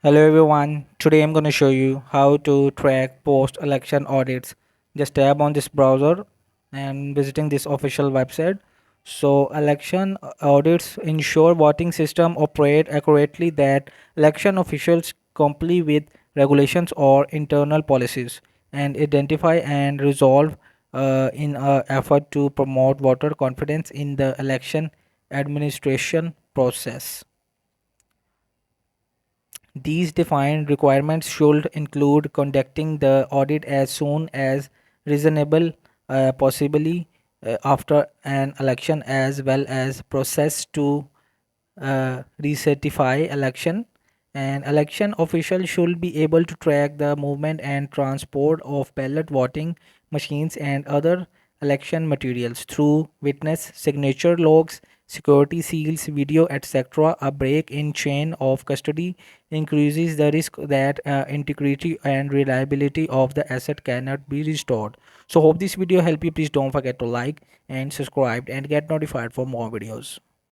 Hello everyone, today I'm going to show you how to track post-election audits. Just tap on this browser and visiting this official website. So election audits ensure voting system operate accurately, that election officials comply with regulations or internal policies and identify and resolve in an effort to promote voter confidence in the election administration process. These defined requirements should include conducting the audit as soon as reasonable, possibly after an election, as well as process to recertify election. And election officials should be able to track the movement and transport of ballot voting machines and other election materials through witness signature logs, security seals, video, etc. A break in chain of custody increases the risk that integrity and reliability of the asset cannot be restored. So hope this video help you. Please don't forget to like and subscribe and get notified for more videos.